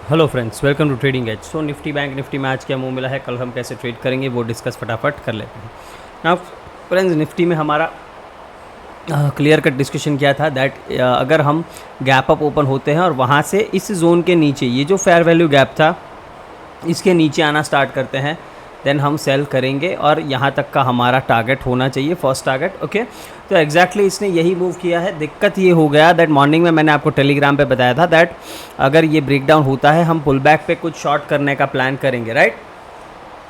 Hello friends, welcome to trading edge. So Nifty bank Nifty में आज क्या मुंह मिला है, कल हम कैसे ट्रेड करेंगे वो डिस्कस फटाफट कर लेते हैं ना। फ्रेंड्स, निफ्टी में हमारा क्लियर कट डिस्कशन किया था दैट अगर हम गैप अप ओपन होते हैं और वहाँ से इस जोन के नीचे ये जो फेयर वैल्यू गैप था इसके नीचे आना स्टार्ट करते हैं, देन हम सेल करेंगे और यहाँ तक का हमारा टारगेट होना चाहिए, फर्स्ट टारगेट। ओके, तो एग्जैक्टली इसने यही मूव किया है। दिक्कत ये हो गया दैट मॉर्निंग में मैंने आपको टेलीग्राम पे बताया था दैट अगर ये ब्रेक डाउन होता है हम पुल बैक पे कुछ शॉर्ट करने का प्लान करेंगे, राइट।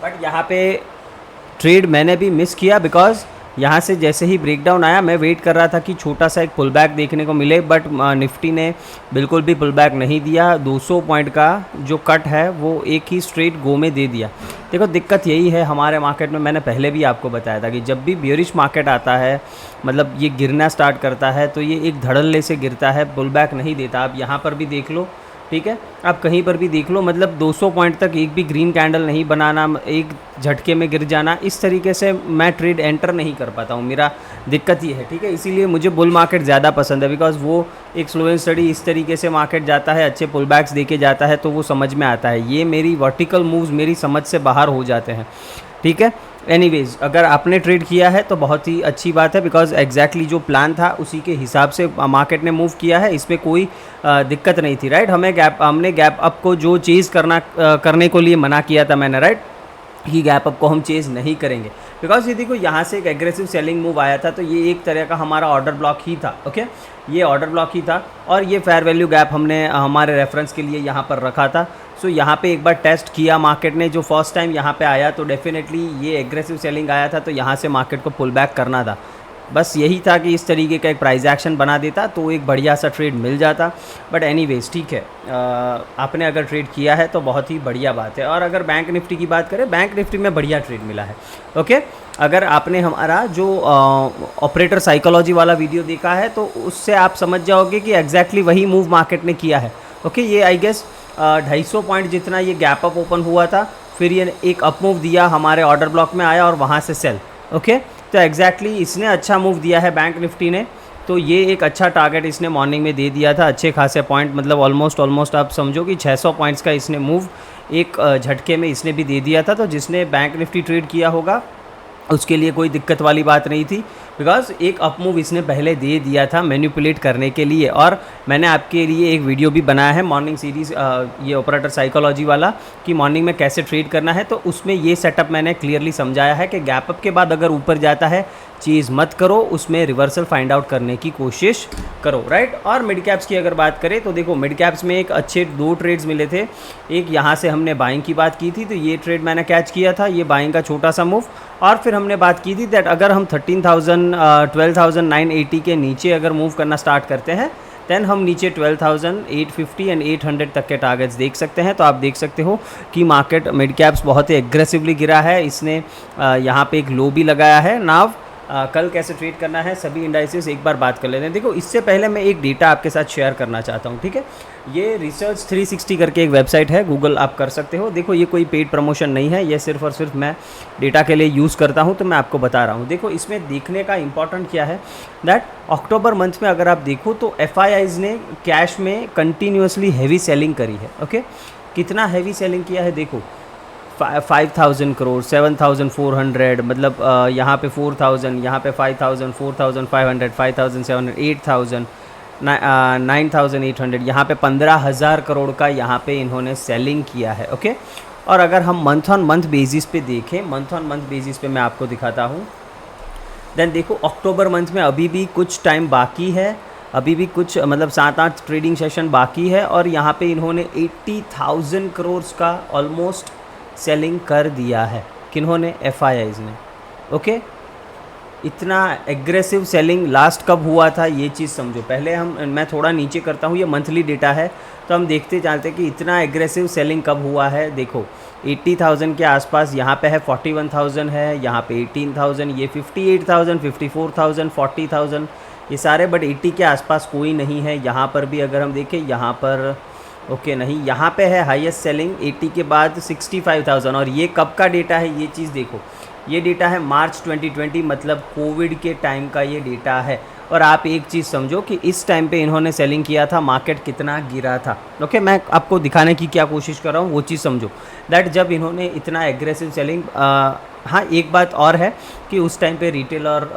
बट यहाँ पे ट्रेड मैंने भी मिस किया बिकॉज यहाँ से जैसे ही ब्रेकडाउन आया मैं वेट कर रहा था कि छोटा सा एक पुल बैक देखने को मिले, बट निफ्टी ने बिल्कुल भी पुल बैक नहीं दिया। 200 पॉइंट का जो कट है वो एक ही स्ट्रेट गो में दे दिया। देखो, दिक्कत यही है हमारे मार्केट में, मैंने पहले भी आपको बताया था कि जब भी बियरिश मार्केट आता है, मतलब ये गिरना स्टार्ट करता है तो ये एक धड़ल्ले से गिरता है, पुल बैक नहीं देता। आप यहाँ पर भी देख लो, ठीक है, आप कहीं पर भी देख लो, मतलब 200 पॉइंट तक एक भी ग्रीन कैंडल नहीं बनाना, एक झटके में गिर जाना, इस तरीके से मैं ट्रेड एंटर नहीं कर पाता हूँ। मेरा दिक्कत ये है, ठीक है। इसीलिए मुझे बुल मार्केट ज़्यादा पसंद है बिकॉज वो एक स्लो एंड स्टडी इस तरीके से मार्केट जाता है, अच्छे पुल बैक्स दे के जाता है तो वो समझ में आता है। ये मेरी वर्टिकल मूव्स मेरी समझ से बाहर हो जाते हैं, ठीक है। एनीवेज, अगर आपने ट्रेड किया है तो बहुत ही अच्छी बात है बिकॉज एग्जैक्टली जो प्लान था उसी के हिसाब से मार्केट ने मूव किया है, इसमें कोई दिक्कत नहीं थी, राइट। हमने गैप अप को जो चेज़ करने को लिए मना किया था मैंने, राइट, कि गैप अप को हम चेज़ नहीं करेंगे बिकॉज ये देखो यहाँ से एक एग्रेसिव सेलिंग मूव आया था तो ये एक तरह का हमारा ऑर्डर ब्लॉक ही था। ओके, ये ऑर्डर ब्लॉक ही था और ये फेयर वैल्यू गैप हमने हमारे रेफरेंस के लिए यहाँ पर रखा था। सो यहाँ पे एक बार टेस्ट किया मार्केट ने, जो फर्स्ट टाइम यहाँ पे आया तो डेफिनेटली ये एग्रेसिव सेलिंग आया था तो यहाँ से मार्केट को पुल बैक करना था। बस यही था कि इस तरीके का एक प्राइस एक्शन बना देता तो एक बढ़िया सा ट्रेड मिल जाता। बट एनीवेज, ठीक है, आपने अगर ट्रेड किया है तो बहुत ही बढ़िया बात है। और अगर बैंक निफ्टी की बात करें, बैंक निफ्टी में बढ़िया ट्रेड मिला है। ओके, अगर आपने हमारा जो ऑपरेटर साइकोलॉजी वाला वीडियो देखा है तो उससे आप समझ जाओगे कि एग्जैक्टली वही मूव मार्केट ने किया है। ओके, ये आई गेस 250 पॉइंट जितना ये गैप अप ओपन हुआ था, फिर ये एक अप मूव दिया, हमारे ऑर्डर ब्लॉक में आया और वहाँ से सेल। ओके, तो एग्जैक्टली इसने अच्छा मूव दिया है बैंक निफ्टी ने, तो ये एक अच्छा टारगेट इसने मॉर्निंग में दे दिया था, अच्छे खासे पॉइंट, मतलब ऑलमोस्ट आप समझो कि 600 पॉइंट्स का इसने मूव एक झटके में इसने भी दे दिया था। तो जिसने बैंक निफ्टी ट्रेड किया होगा उसके लिए कोई दिक्कत वाली बात नहीं थी बिकॉज एक अप मूव इसने पहले दे दिया था मैनिपुलेट करने के लिए। और मैंने आपके लिए एक वीडियो भी बनाया है मॉर्निंग सीरीज़, ये ऑपरेटर साइकोलॉजी वाला, कि मॉर्निंग में कैसे ट्रेड करना है, तो उसमें ये सेटअप मैंने क्लियरली समझाया है कि गैप अप के बाद अगर ऊपर जाता है चीज़ मत करो, उसमें रिवर्सल फाइंड आउट करने की कोशिश करो, राइट। और मिड कैप्स की अगर बात करें तो देखो, मिड कैप्स में एक अच्छे 2 ट्रेड्स मिले थे। एक यहाँ से हमने बाइंग की बात की थी तो ये ट्रेड मैंने कैच किया था, ये बाइंग का छोटा सा मूव। और फिर हमने बात की थी दैट अगर हम 12,980 के नीचे अगर मूव करना स्टार्ट करते हैं देन हम नीचे 12,850 एंड 800 तक के टारगेट्स देख सकते हैं। तो आप देख सकते हो कि मार्केट मिड कैप्स बहुत ही एग्रेसिवली गिरा है, इसने यहाँ पे एक लो भी लगाया है। नाव कल कैसे ट्रेड करना है सभी इंडाइसेस एक बार बात कर लेते हैं। देखो, इससे पहले मैं एक डेटा आपके साथ शेयर करना चाहता हूँ, ठीक है। ये रिसर्च 360 करके एक वेबसाइट है, गूगल आप कर सकते हो। देखो, ये कोई पेड प्रमोशन नहीं है, ये सिर्फ और सिर्फ मैं डेटा के लिए यूज़ करता हूँ तो मैं आपको बता रहा हूँ। देखो, इसमें देखने का इंपॉर्टेंट क्या है दैट अक्टूबर मंथ में अगर आप देखो तो FIIs ने कैश में कंटिन्यूसली हैवी सेलिंग करी है। ओके, कितना हैवी सेलिंग किया है देखो, 5,000 करोड़, 7,400, मतलब यहाँ पे 4,000, यहाँ पे 5,000, 4,500, 5,700, 8,000, 9,800, यहाँ पे 15,000 करोड़ का यहाँ पे इन्होंने सेलिंग किया है। ओके, और अगर हम मंथ ऑन मंथ बेसिस पे देखें, मंथ ऑन मंथ बेसिस पे मैं आपको दिखाता हूँ, देन देखो अक्टूबर मंथ में अभी भी कुछ टाइम बाकी है, अभी भी कुछ मतलब 7-8 ट्रेडिंग सेशन बाकी है और यहाँ पे इन्होंने 80,000 करोड़ का ऑलमोस्ट सेलिंग कर दिया है। किन्होंने? FIIs ने। ओके, इतना एग्रेसिव सेलिंग लास्ट कब हुआ था ये चीज़ समझो। पहले मैं थोड़ा नीचे करता हूँ, ये मंथली डेटा है तो हम देखते चलते कि इतना एग्रेसिव सेलिंग कब हुआ है। देखो, 80,000 के आसपास, यहाँ पे है 41,000 है, यहाँ पे 18,000, ये 58,000, 54,000, 40,000, ये सारे, बट 80 के आसपास कोई नहीं है। यहाँ पर भी अगर हम देखें, यहाँ पर ओके नहीं, यहाँ पे है हाईएस्ट सेलिंग 80 के बाद 65,000। और ये कब का डेटा है ये चीज़ देखो, ये डेटा है मार्च 2020, मतलब कोविड के टाइम का ये डेटा है। और आप एक चीज़ समझो कि इस टाइम पे इन्होंने सेलिंग किया था, मार्केट कितना गिरा था। ओके, मैं आपको दिखाने की क्या कोशिश कर रहा हूँ वो चीज़ समझो, दैट जब इन्होंने इतना एग्रेसिव सेलिंग, हाँ एक बात और है कि उस टाइम पे रिटेल और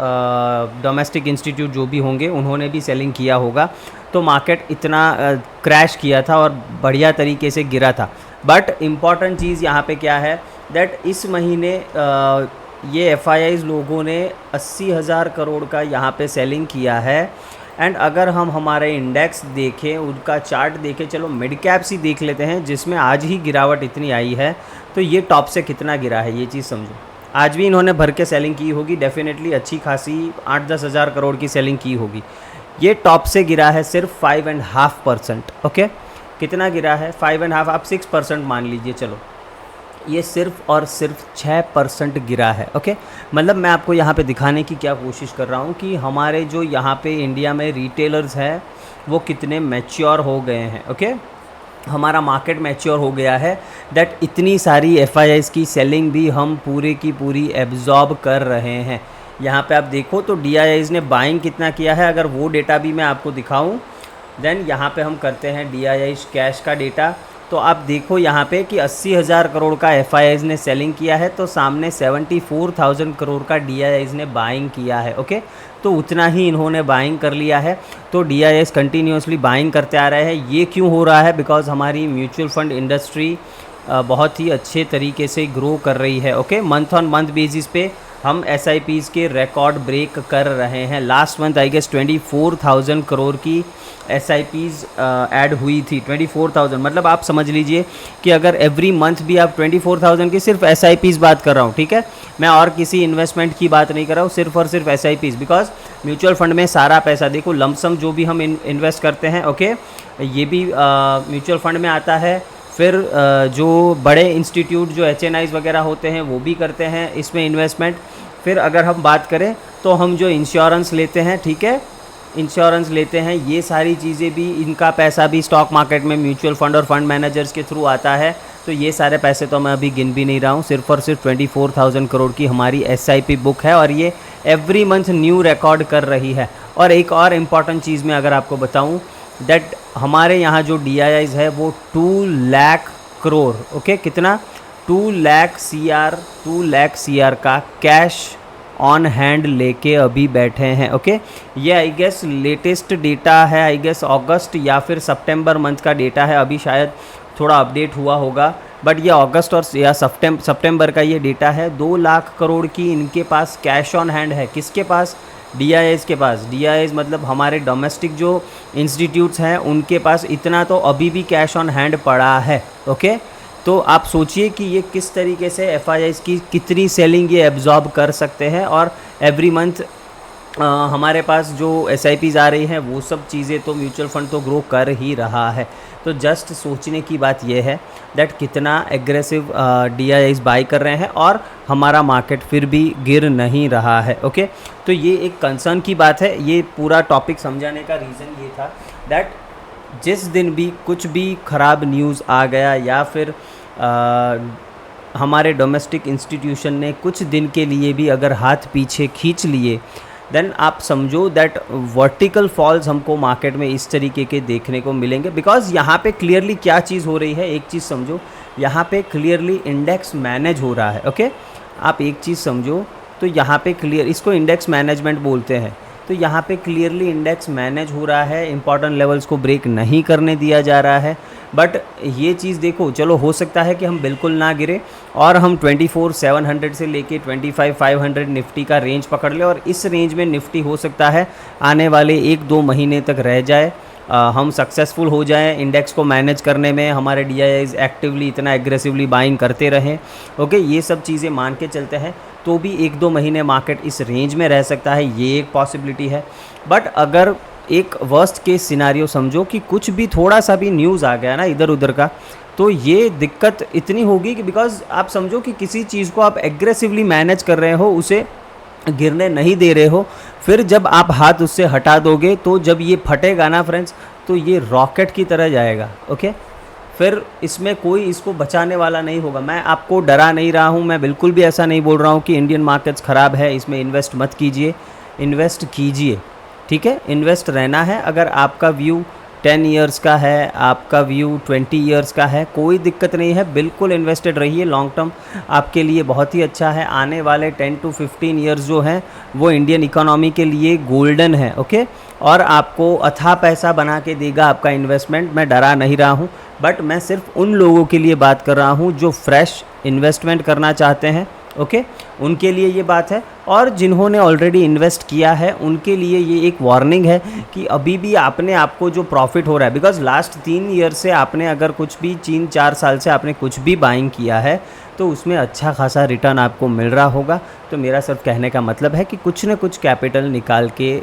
डोमेस्टिक इंस्टीट्यूट जो भी होंगे उन्होंने भी सेलिंग किया होगा, तो मार्केट इतना क्रैश किया था और बढ़िया तरीके से गिरा था। बट इम्पॉर्टेंट चीज़ यहाँ पे क्या है, दैट इस महीने ये FIIs लोगों ने 80,000 करोड़ का यहाँ पे सेलिंग किया है। एंड अगर हम हमारे इंडेक्स देखें, उनका चार्ट देखें, चलो मिड कैप्स ही देख लेते हैं जिसमें आज ही गिरावट इतनी आई है, तो ये टॉप से कितना गिरा है ये चीज़ समझो। आज भी इन्होंने भर के सेलिंग की होगी, डेफिनेटली अच्छी खासी 8-10 हज़ार करोड़ की सेलिंग की होगी। ये टॉप से गिरा है सिर्फ 5.5%। ओके, कितना गिरा है? 5.5, आप 6% मान लीजिए, चलो ये सिर्फ और सिर्फ 6% गिरा है। ओके, मतलब मैं आपको यहाँ पे दिखाने की क्या कोशिश कर रहा हूँ कि हमारे जो यहाँ पे इंडिया में रिटेलर्स हैं वो कितने मैच्योर हो गए हैं। ओके, हमारा मार्केट मैच्योर हो गया है, दैट इतनी सारी FIIs की सेलिंग भी हम पूरे की पूरी एब्जॉर्ब कर रहे हैं। यहाँ पे आप देखो तो DIIs ने बाइंग कितना किया है, अगर वो डेटा भी मैं आपको दिखाऊं, देन यहाँ पे हम करते हैं DIIs कैश का डेटा, तो आप देखो यहाँ पे कि 80,000 करोड़ का FIIs ने सेलिंग किया है, तो सामने 74,000 करोड़ का DIIs ने बाइंग किया है। ओके, तो उतना ही इन्होंने बाइंग कर लिया है, तो DIIs कंटिन्यूसली बाइंग करते आ रहे हैं। ये क्यों हो रहा है? बिकॉज हमारी म्यूचुअल फंड इंडस्ट्री बहुत ही अच्छे तरीके से ग्रो कर रही है। Okay, month on month basis पे हम SIPs के रिकॉर्ड ब्रेक कर रहे हैं। Last month I guess 24,000 crore की SIPs ऐड हुई थी। 24,000 मतलब आप समझ लीजिए कि अगर एवरी मंथ भी आप 24,000 की सिर्फ SIPs बात कर रहा हूँ, ठीक है, मैं और किसी इन्वेस्टमेंट की बात नहीं कर रहा हूँ, सिर्फ और सिर्फ SIPs। बिकॉज म्यूचुअल फंड में सारा पैसा देखो, लमसम जो भी हम इन्वेस्ट करते हैं, ओके, ये भी म्यूचुअल फंड में आता है। फिर जो बड़े इंस्टीट्यूट जो HNIs वगैरह होते हैं वो भी करते हैं इसमें इन्वेस्टमेंट। फिर अगर हम बात करें तो हम जो इंश्योरेंस लेते हैं, ठीक है, इंश्योरेंस लेते हैं, ये सारी चीज़ें भी, इनका पैसा भी स्टॉक मार्केट में म्यूचुअल फंड और फंड मैनेजर्स के थ्रू आता है। तो ये सारे पैसे तो मैं अभी गिन भी नहीं रहा हूँ, सिर्फ और सिर्फ 24,000 करोड़ की हमारी SIP बुक है और ये एवरी मंथ न्यू रिकॉर्ड कर रही है। और एक और इम्पॉर्टेंट चीज़ मैं अगर आपको बताऊँ, दैट हमारे यहाँ जो DIIs है वो 2 लाख करोड़, ओके, कितना? 2 लाख CR का कैश ऑन हैंड लेके अभी बैठे हैं। ओके, ये आई गेस लेटेस्ट डेटा है, आई गेस अगस्त या फिर सितंबर मंथ का डेटा है, अभी शायद थोड़ा अपडेट हुआ होगा, बट ये अगस्त और या सितंबर का ये डेटा है। 2 लाख करोड़ की इनके पास कैश ऑन हैंड है। किसके पास? DIIs के पास। DIIs मतलब हमारे डोमेस्टिक जो इंस्टीट्यूट्स हैं उनके पास इतना तो अभी भी कैश ऑन हैंड पड़ा है। ओके, तो आप सोचिए कि ये किस तरीके से FIIs की कितनी सेलिंग ये एब्जॉर्ब कर सकते हैं। और एवरी मंथ हमारे पास जो SIPs आ रही हैं वो सब चीज़ें तो म्यूचुअल फंड तो ग्रो कर ही रहा है। तो जस्ट सोचने की बात यह है दैट कितना एग्रेसिव DIIs बाई कर रहे हैं और हमारा मार्केट फिर भी गिर नहीं रहा है। ओके, तो ये एक कंसर्न की बात है। ये पूरा टॉपिक समझाने का रीज़न ये था दैट जिस दिन भी कुछ भी ख़राब न्यूज़ आ गया या फिर हमारे डोमेस्टिक इंस्टीट्यूशन ने कुछ दिन के लिए भी अगर हाथ पीछे खींच लिए, देन आप समझो दैट वर्टिकल फॉल्स हमको मार्केट में इस तरीके के देखने को मिलेंगे। बिकॉज यहाँ पे क्लियरली क्या चीज़ हो रही है, एक चीज़ समझो, यहाँ पे क्लियरली इंडेक्स मैनेज हो रहा है। ओके, आप एक चीज़ समझो, तो यहाँ पे क्लियर, इसको इंडेक्स मैनेजमेंट बोलते हैं, तो यहाँ पे क्लियरली इंडेक्स मैनेज हो रहा है, इंपॉर्टेंट लेवल्स को ब्रेक नहीं करने दिया जा रहा है। बट ये चीज़ देखो, चलो हो सकता है कि हम बिल्कुल ना गिरे और हम 24,700 से लेके 25,500 निफ्टी का रेंज पकड़ ले, और इस रेंज में निफ्टी हो सकता है आने वाले 1-2 महीने तक रह जाए। हम सक्सेसफुल हो जाएं इंडेक्स को मैनेज करने में, हमारे DIIs एक्टिवली इतना एग्रेसिवली बाइंग करते रहें। ओके, ये सब चीज़ें मान के चलते हैं तो भी 1-2 महीने मार्केट इस रेंज में रह सकता है, ये एक पॉसिबिलिटी है। बट अगर एक वर्स्ट केस सिनारियो समझो कि कुछ भी थोड़ा सा भी न्यूज़ आ गया ना इधर उधर का, तो ये दिक्कत इतनी होगी कि बिकॉज आप समझो कि किसी चीज़ को आप एग्रेसिवली मैनेज कर रहे हो, उसे गिरने नहीं दे रहे हो, फिर जब आप हाथ उससे हटा दोगे तो जब ये फटेगा ना फ्रेंड्स, तो ये रॉकेट की तरह जाएगा। ओके, फिर इसमें कोई इसको बचाने वाला नहीं होगा। मैं आपको डरा नहीं रहा हूँ, मैं बिल्कुल भी ऐसा नहीं बोल रहा हूँ कि इंडियन मार्केट्स ख़राब है, इसमें इन्वेस्ट मत कीजिए, इन्वेस्ट कीजिए। ठीक है, इन्वेस्ट रहना है। अगर आपका व्यू 10 इयर्स का है, आपका व्यू 20 इयर्स का है, कोई दिक्कत नहीं है, बिल्कुल इन्वेस्टेड रहिए। लॉन्ग टर्म आपके लिए बहुत ही अच्छा है। आने वाले 10 to 15 इयर्स जो हैं वो इंडियन इकोनॉमी के लिए गोल्डन है, ओके। और आपको अथाह पैसा बना के देगा आपका इन्वेस्टमेंट। मैं डरा नहीं रहा हूँ, बट मैं सिर्फ उन लोगों के लिए बात कर रहा हूँ जो फ्रेश इन्वेस्टमेंट करना चाहते हैं, ओके, उनके लिए ये बात है। और जिन्होंने ऑलरेडी इन्वेस्ट किया है उनके लिए ये एक वार्निंग है कि अभी भी आपने आपको जो प्रॉफिट हो रहा है, बिकॉज लास्ट 3 ईयर से आपने अगर कुछ भी 3-4 साल से आपने कुछ भी बाइंग किया है तो उसमें अच्छा खासा रिटर्न आपको मिल रहा होगा। तो मेरा सिर्फ कहने का मतलब है कि कुछ न कुछ कैपिटल निकाल के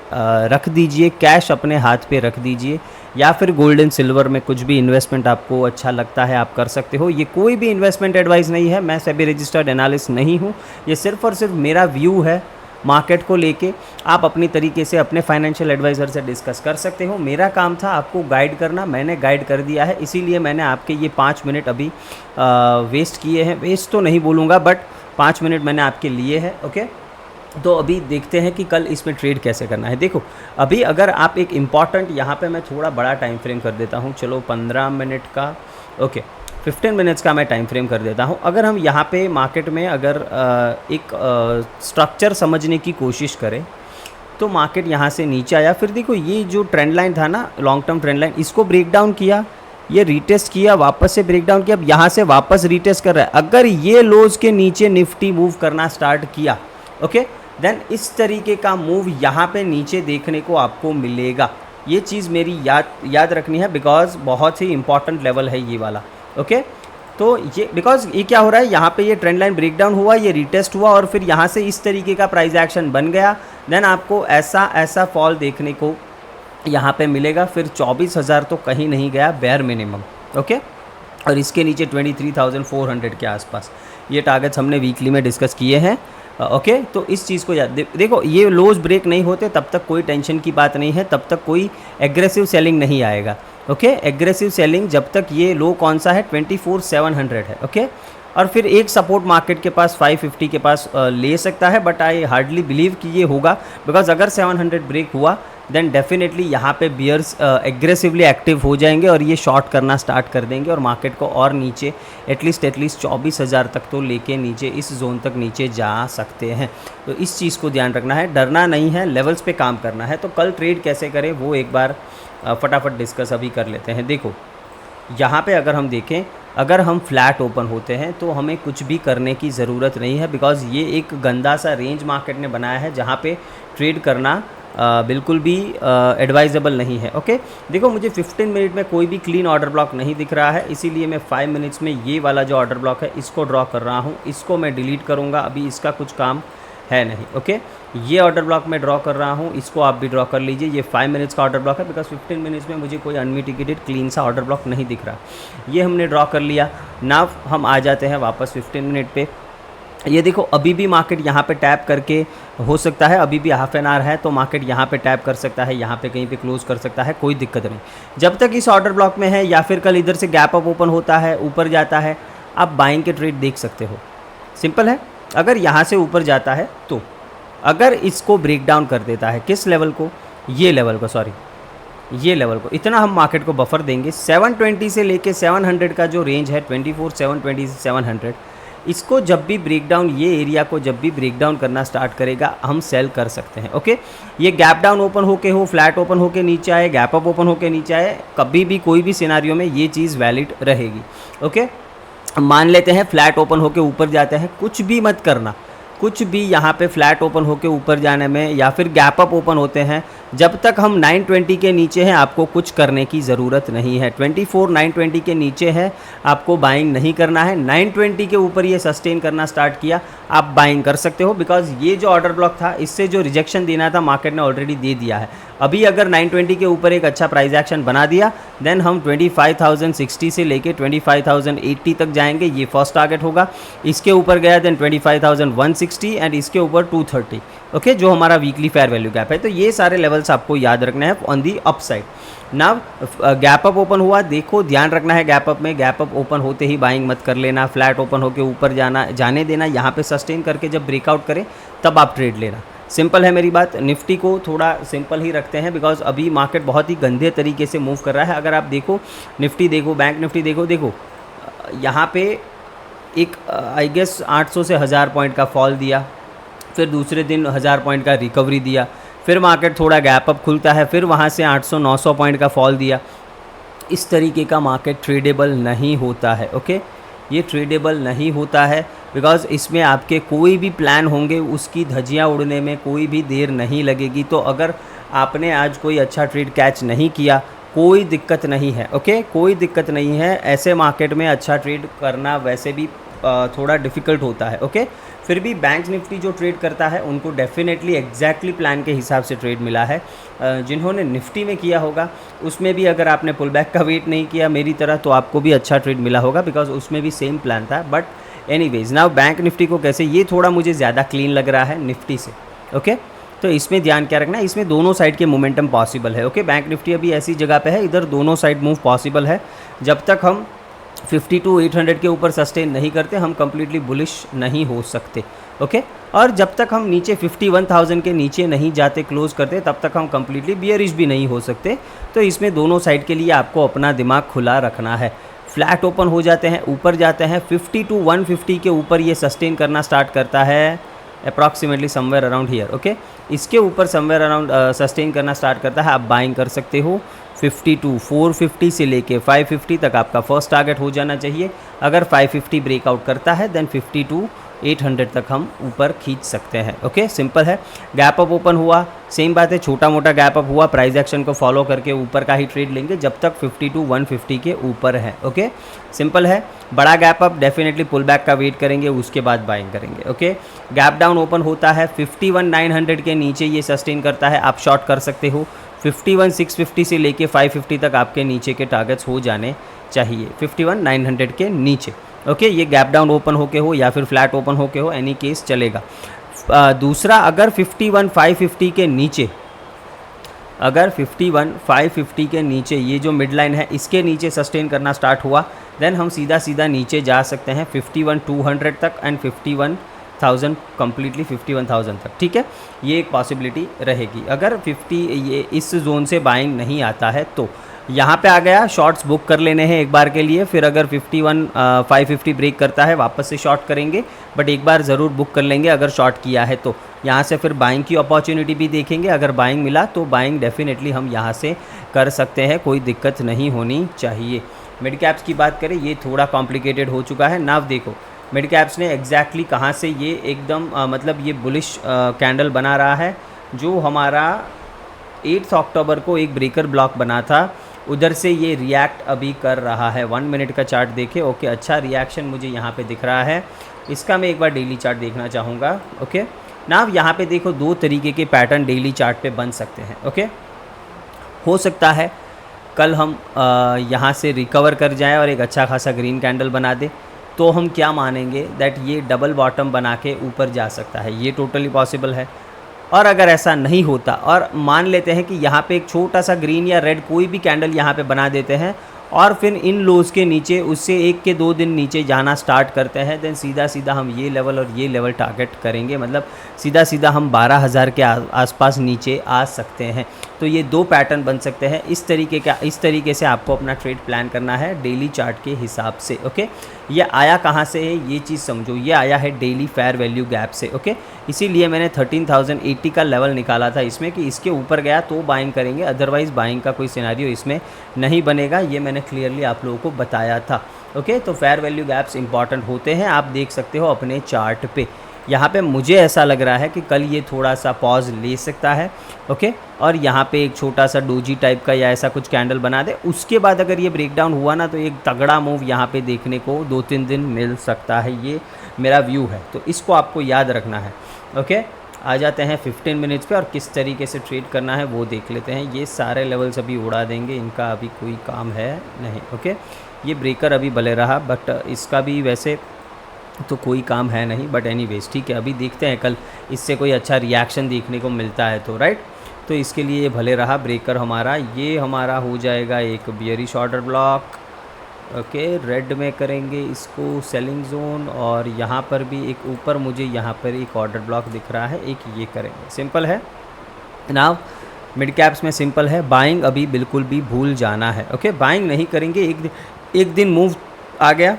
रख दीजिए, कैश अपने हाथ पे रख दीजिए, या फिर गोल्ड एंड सिल्वर में कुछ भी इन्वेस्टमेंट आपको अच्छा लगता है आप कर सकते हो। ये कोई भी इन्वेस्टमेंट एडवाइस नहीं है, मैं सेबी रजिस्टर्ड एनालिस्ट नहीं हूँ। ये सिर्फ और सिर्फ मेरा व्यू है मार्केट को लेके। आप अपनी तरीके से अपने फाइनेंशियल एडवाइज़र से डिस्कस कर सकते हो। मेरा काम था आपको गाइड करना, मैंने गाइड कर दिया है, इसीलिए मैंने आपके ये 5 मिनट अभी वेस्ट किए हैं। वेस्ट तो नहीं बोलूँगा, बट 5 मिनट मैंने आपके लिए है, ओके। तो अभी देखते हैं कि कल इसमें ट्रेड कैसे करना है। देखो अभी अगर आप एक इम्पॉर्टेंट, यहाँ पे मैं थोड़ा बड़ा टाइम फ्रेम कर देता हूँ, चलो 15 मिनट का, ओके 15 मिनट्स का मैं टाइम फ्रेम कर देता हूँ। अगर हम यहाँ पे मार्केट में अगर एक स्ट्रक्चर समझने की कोशिश करें तो मार्केट यहाँ से नीचे आया, फिर देखो ये जो ट्रेंड लाइन था ना, लॉन्ग टर्म ट्रेंड लाइन, इसको ब्रेक डाउन किया, ये रीटेस्ट किया, वापस से ब्रेक डाउन किया, अब यहाँ से वापस रीटेस्ट कर रहा है। अगर ये लोज के नीचे निफ्टी मूव करना स्टार्ट किया, ओके, देन इस तरीके का मूव यहाँ पे नीचे देखने को आपको मिलेगा। ये चीज़ मेरी याद रखनी है, बिकॉज बहुत ही इंपॉर्टेंट लेवल है ये वाला, ओके। तो ये बिकॉज ये क्या हो रहा है, यहाँ पे ये ट्रेंड लाइन ब्रेकडाउन हुआ, ये रीटेस्ट हुआ और फिर यहाँ से इस तरीके का प्राइस एक्शन बन गया, देन आपको ऐसा फॉल देखने को यहाँ पे मिलेगा। फिर 24,000 तो कहीं नहीं गया, बेयर मिनिमम, ओके। और इसके नीचे 23,400 के आसपास ये टारगेट्स हमने वीकली में डिस्कस किए हैं, ओके। तो इस चीज़ को याद देखो, ये लोज ब्रेक नहीं होते तब तक कोई टेंशन की बात नहीं है, तब तक कोई एग्रेसिव सेलिंग नहीं आएगा, ओके। एग्रेसिव सेलिंग जब तक, ये लो कौन सा है, 24,700 है, ओके। और फिर एक सपोर्ट मार्केट के पास 550 के पास ले सकता है, बट आई हार्डली बिलीव कि ये होगा, बिकॉज अगर 700 ब्रेक हुआ देन डेफिनेटली यहाँ पे बियर्स एग्रेसिवली एक्टिव हो जाएंगे और ये शॉर्ट करना स्टार्ट कर देंगे और मार्केट को और नीचे एटलीस्ट 24,000 तक तो लेके नीचे इस जोन तक नीचे जा सकते हैं। तो इस चीज़ को ध्यान रखना है, डरना नहीं है, लेवल्स पे काम करना है। तो कल ट्रेड कैसे करें वो एक बार फटाफट डिस्कस अभी कर लेते हैं। देखो यहाँ पे अगर हम देखें, अगर हम फ्लैट ओपन होते हैं तो हमें कुछ भी करने की ज़रूरत नहीं है, बिकॉज़ ये एक गंदा सा रेंज मार्केट ने बनाया है जहाँ पे ट्रेड करना बिल्कुल भी एडवाइजेबल नहीं है, ओके। देखो मुझे 15 मिनट में कोई भी क्लीन ऑर्डर ब्लॉक नहीं दिख रहा है, इसीलिए मैं 5 मिनट्स में ये वाला जो ऑर्डर ब्लॉक है इसको ड्रॉ कर रहा हूँ। इसको मैं डिलीट करूँगा, अभी इसका कुछ काम है नहीं, ओके। ये ऑर्डर ब्लॉक मैं ड्रॉ कर रहा हूँ, इसको आप भी ड्रॉ कर लीजिए। ये 5 मिनट्स का ऑर्डर ब्लॉक है, बिकॉज 15 मिनट्स में मुझे कोई अनमिटिगेटेड क्लीन सा ऑर्डर ब्लॉक नहीं दिख रहा। ये हमने ड्रॉ कर लिया। नाउ हम आ जाते हैं वापस 15 मिनट पे। ये देखो अभी भी मार्केट यहाँ पे टैप करके हो सकता है, अभी भी हाफ एन आवर है तो मार्केट यहाँ पे टैप कर सकता है, यहाँ पे कहीं पे क्लोज कर सकता है, कोई दिक्कत नहीं। जब तक इस ऑर्डर ब्लॉक में है या फिर कल इधर से गैप अप ओपन होता है, ऊपर जाता है, आप बाइंग के ट्रेड देख सकते हो। सिंपल है। अगर यहाँ से ऊपर जाता है तो अगर इसको ब्रेक डाउन कर देता है, किस लेवल को, ये लेवल को, सॉरी ये लेवल को, इतना हम मार्केट को बफर देंगे। 720 से लेके 700 का जो रेंज है 24,720 से 700, इसको जब भी ब्रेक डाउन, ये एरिया को जब भी ब्रेक डाउन करना स्टार्ट करेगा हम सेल कर सकते हैं, ओके। ये गैप डाउन ओपन होके हो, फ्लैट ओपन होके नीचे आए, गैप अप ओपन होके नीचे आए, कभी भी कोई भी सिनारियो में ये चीज़ वैलिड रहेगी, ओके। मान लेते हैं फ्लैट ओपन होके ऊपर जाते हैं, कुछ भी मत करना, कुछ भी यहाँ पे फ्लैट ओपन होके ऊपर जाने में या फिर गैप अप ओपन होते हैं, जब तक हम 920 के नीचे हैं आपको कुछ करने की ज़रूरत नहीं है। 920 के नीचे है आपको बाइंग नहीं करना है। 920 के ऊपर ये सस्टेन करना स्टार्ट किया, आप बाइंग कर सकते हो, बिकॉज ये जो ऑर्डर ब्लॉक था इससे जो रिजेक्शन देना था मार्केट ने ऑलरेडी दे दिया है। अभी अगर 920 के ऊपर एक अच्छा प्राइस एक्शन बना दिया देन हम 25,060 से लेके 25,080 तक जाएंगे, ये फर्स्ट टारगेट होगा। इसके ऊपर गया देन 25,160 एंड इसके ऊपर 230, ओके, जो हमारा वीकली फेयर वैल्यू गैप है। तो ये सारे लेवल्स आपको याद रखना है on the upside. Now gap up open हुआ, देखो ध्यान रखना है गैप अप में, गैप अप ओपन होते ही बाइंग मत कर लेना, फ्लैट ओपन होके ऊपर जाने देना, यहाँ पे सस्टेन करके जब ब्रेकआउट करे तब आप ट्रेड लेना। सिंपल है मेरी बात, निफ्टी को थोड़ा सिंपल ही रखते हैं बिकॉज अभी मार्केट बहुत ही गंदे तरीके से मूव कर रहा है। अगर आप देखो निफ्टी देखो, बैंक निफ्टी देखो यहाँ पे एक आई गेस 800 से 1000 पॉइंट का फॉल दिया, फिर दूसरे दिन 1000 पॉइंट का रिकवरी दिया, फिर मार्केट थोड़ा गैप अप खुलता है, फिर वहाँ से 800-900 पॉइंट का फॉल दिया। इस तरीके का मार्केट ट्रेडेबल नहीं होता है। ओके, ये ट्रेडेबल नहीं होता है बिकॉज़ इसमें आपके कोई भी प्लान होंगे उसकी धज्जियाँ उड़ने में कोई भी देर नहीं लगेगी। तो अगर आपने आज कोई अच्छा ट्रेड कैच नहीं किया, कोई दिक्कत नहीं है। ओके, कोई दिक्कत नहीं है। ऐसे मार्केट में अच्छा ट्रेड करना वैसे भी थोड़ा डिफ़िकल्ट होता है। ओके, फिर भी बैंक निफ्टी जो ट्रेड करता है उनको डेफिनेटली एग्जैक्टली प्लान के हिसाब से ट्रेड मिला है। जिन्होंने निफ्टी में किया होगा उसमें भी अगर आपने पुल बैक का वेट नहीं किया मेरी तरह तो आपको भी अच्छा ट्रेड मिला होगा बिकॉज उसमें भी सेम प्लान था। But anyways now bank Nifty को कैसे, ये थोड़ा मुझे ज़्यादा क्लीन लग रहा है निफ्टी से। ओके, तो इसमें ध्यान क्या रखना है, इसमें दोनों साइड के मोमेंटम पॉसिबल है। ओके, बैंक निफ्टी अभी ऐसी जगह पे है, इधर दोनों साइड मूव पॉसिबल है। जब तक हम 52,800 के ऊपर सस्टेन नहीं करते हम कम्प्लीटली बुलिश नहीं हो सकते। ओके, और जब तक हम नीचे 51,000 के नीचे नहीं जाते, क्लोज करते, तब तक हम कम्प्लीटली बियरिश भी नहीं हो सकते। तो इसमें दोनों साइड के लिए आपको अपना दिमाग खुला रखना है। फ्लैट ओपन हो जाते हैं, ऊपर जाते हैं 52,150 के ऊपर ये सस्टेन करना स्टार्ट करता है approximately somewhere around here. Okay, इसके ऊपर समवेयर अराउंड सस्टेन करना स्टार्ट करता है, आप बाइंग कर सकते हो। 52,450 से लेके 550 तक आपका फर्स्ट टारगेट हो जाना चाहिए। अगर 550 ब्रेकआउट करता है देन 52,800 तक हम ऊपर खींच सकते हैं। ओके, सिंपल है। गैप अप ओपन हुआ, सेम बात है, छोटा मोटा गैप अप हुआ, प्राइस एक्शन को फॉलो करके ऊपर का ही ट्रेड लेंगे जब तक 52,150 के ऊपर है। ओके, सिंपल है। बड़ा gap up definitely pull back का वेट करेंगे, उसके बाद बाइंग करेंगे। ओके, गैप डाउन ओपन होता है 51,900 के नीचे ये सस्टेन करता है, आप शॉर्ट कर सकते हो। 51,650 से लेके 550 तक आपके नीचे के टारगेट्स हो जाने चाहिए, 51,900 के नीचे। ओके, ये गैप डाउन ओपन होके हो या फिर फ्लैट ओपन होके हो, एनी केस चलेगा। दूसरा, अगर 51,550 के नीचे, अगर 51,550 के नीचे ये जो मिड लाइन है इसके नीचे सस्टेन करना स्टार्ट हुआ देन हम सीधा सीधा नीचे जा सकते हैं 51,200 तक एंड 51,000 कम्प्लीटली 51,000 तक। ठीक है, ये एक पॉसिबिलिटी रहेगी। अगर 50 ये इस जोन से बाइंग नहीं आता है तो यहाँ पे आ गया, शॉर्ट्स बुक कर लेने हैं एक बार के लिए। फिर अगर 51,550 ब्रेक करता है वापस से शॉर्ट करेंगे, बट एक बार ज़रूर बुक कर लेंगे अगर शॉर्ट किया है तो। यहाँ से फिर बाइंग की अपॉर्चुनिटी भी देखेंगे, अगर बाइंग मिला तो बाइंग डेफिनेटली हम यहाँ से कर सकते हैं, कोई दिक्कत नहीं होनी चाहिए। मिड कैप्स की बात करें, ये थोड़ा कॉम्प्लिकेटेड हो चुका है। नाव देखो मिड कैप्स ने एग्जैक्टली कहाँ से ये एकदम मतलब ये बुलिश कैंडल बना रहा है, जो हमारा 8 अक्टूबर को एक ब्रेकर ब्लॉक बना था, उधर से ये रिएक्ट अभी कर रहा है। 1 मिनट का चार्ट देखे। ओके, अच्छा रिएक्शन मुझे यहाँ पे दिख रहा है। इसका मैं एक बार डेली चार्ट देखना चाहूँगा। ओके, नाव यहाँ पे देखो दो तरीके के पैटर्न डेली चार्ट पे बन सकते हैं। ओके, हो सकता है कल हम यहाँ से रिकवर कर जाएं और एक अच्छा खासा ग्रीन कैंडल बना दे, तो हम क्या मानेंगे दैट ये डबल बॉटम बना के ऊपर जा सकता है, ये टोटली पॉसिबल है। और अगर ऐसा नहीं होता और मान लेते हैं कि यहाँ पे एक छोटा सा ग्रीन या रेड कोई भी कैंडल यहाँ पे बना देते हैं और फिर इन लोज के नीचे उससे 1 के 2 दिन नीचे जाना स्टार्ट करते हैं, देन सीधा सीधा हम ये लेवल और ये लेवल टारगेट करेंगे, मतलब सीधा सीधा हम 12,000 के आसपास नीचे आ सकते हैं। तो ये दो पैटर्न बन सकते हैं। इस तरीके से आपको अपना ट्रेड प्लान करना है डेली चार्ट के हिसाब से। ओके, ये आया कहाँ से है ये चीज़ समझो, ये आया है डेली फेयर वैल्यू गैप से। ओके, इसीलिए मैंने 13,080 का लेवल निकाला था इसमें कि इसके ऊपर गया तो बाइंग करेंगे, अदरवाइज़ बाइंग का कोई सिनेरियो इसमें नहीं बनेगा, ये मैंने क्लियरली आप लोगों को बताया था। ओके, तो फेयर वैल्यू गैप्स इंपॉर्टेंट होते हैं, आप देख सकते हो अपने चार्ट पे। यहाँ पे मुझे ऐसा लग रहा है कि कल ये थोड़ा सा पॉज ले सकता है। ओके, और यहाँ पे एक छोटा सा डोजी टाइप का या ऐसा कुछ कैंडल बना दे, उसके बाद अगर ये ब्रेकडाउन हुआ ना तो एक तगड़ा मूव यहाँ पे देखने को 2-3 दिन मिल सकता है, ये मेरा व्यू है, तो इसको आपको याद रखना है। ओके, आ जाते हैं 15 मिनट्स पे और किस तरीके से ट्रेड करना है वो देख लेते हैं। ये सारे लेवल्स अभी उड़ा देंगे, इनका अभी कोई काम है नहीं। ओके, ये ब्रेकर अभी भले रहा बट इसका भी वैसे तो कोई काम है नहीं, बट एनीवेज ठीक है, अभी देखते हैं कल इससे कोई अच्छा रिएक्शन देखने को मिलता है तो राइट। तो इसके लिए ये भले रहा ब्रेकर हमारा, ये हमारा हो जाएगा एक bearish order block okay, red में करेंगे इसको सेलिंग जोन, और यहाँ पर भी एक ऊपर मुझे यहाँ पर एक ऑर्डर ब्लॉक दिख रहा है, एक ये करेंगे। सिंपल है नाउ। मिड कैप्स में सिंपल है, बाइंग अभी बिल्कुल भी भूल जाना है। ओके, बाइंग नहीं करेंगे। एक दिन मूव आ गया,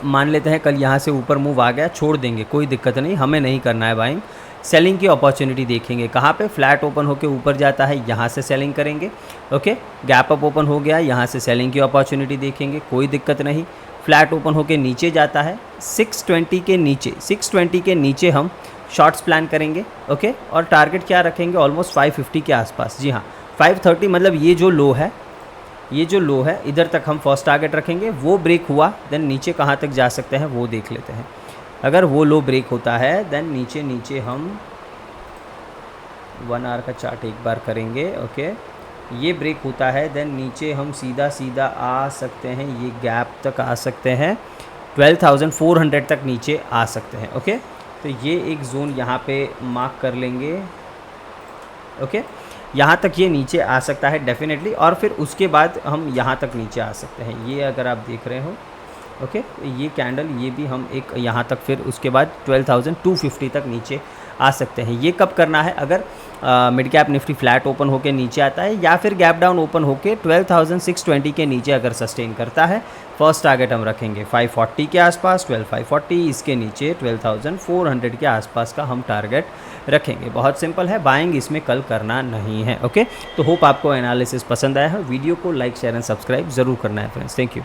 मान लेते हैं कल यहाँ से ऊपर मूव आ गया, छोड़ देंगे, कोई दिक्कत नहीं, हमें नहीं करना है बाइंग। सेलिंग की अपॉर्चुनिटी देखेंगे कहाँ पे, फ्लैट ओपन होकर ऊपर जाता है, यहाँ से सेलिंग करेंगे। ओके, गैप अप ओपन हो गया, यहाँ से सेलिंग की अपॉर्चुनिटी देखेंगे, कोई दिक्कत नहीं। फ्लैट ओपन होकर नीचे जाता है 620 के नीचे, 620 के नीचे हम शॉर्ट्स प्लान करेंगे। ओके, और टारगेट क्या रखेंगे, ऑलमोस्ट 550 के आसपास। जी हाँ, 530 मतलब ये जो लो है, ये जो लो है इधर तक हम फर्स्ट टारगेट रखेंगे। वो ब्रेक हुआ देन नीचे कहाँ तक जा सकते हैं वो देख लेते हैं। अगर वो लो ब्रेक होता है देन नीचे हम 1 आवर का चार्ट एक बार करेंगे। ओके, ये ब्रेक होता है देन नीचे हम सीधा आ सकते हैं, ये गैप तक आ सकते हैं, 12,400 तक नीचे आ सकते हैं। ओके, तो ये एक जोन यहाँ पे मार्क कर लेंगे। ओके, यहाँ तक ये नीचे आ सकता है डेफिनेटली, और फिर उसके बाद हम यहाँ तक नीचे आ सकते हैं। ये अगर आप देख रहे हो, ओके, ये कैंडल, ये भी हम एक यहाँ तक, फिर उसके बाद 12,250 तक नीचे आ सकते हैं। ये कब करना है, अगर mid cap Nifty flat open होकर नीचे आता है, या फिर गैप डाउन ओपन होकर 12,620 के नीचे अगर सस्टेन करता है। फर्स्ट टारगेट हम रखेंगे 540 के आसपास, 12,540, इसके नीचे 12,400 के आसपास का हम टारगेट रखेंगे। बहुत सिंपल है, बाइंग इसमें कल करना नहीं है। ओके, तो होप आपको एनालिसिस पसंद आया है। वीडियो को लाइक शेयर एंड सब्सक्राइब ज़रूर करना है फ्रेंड्स। Thank you.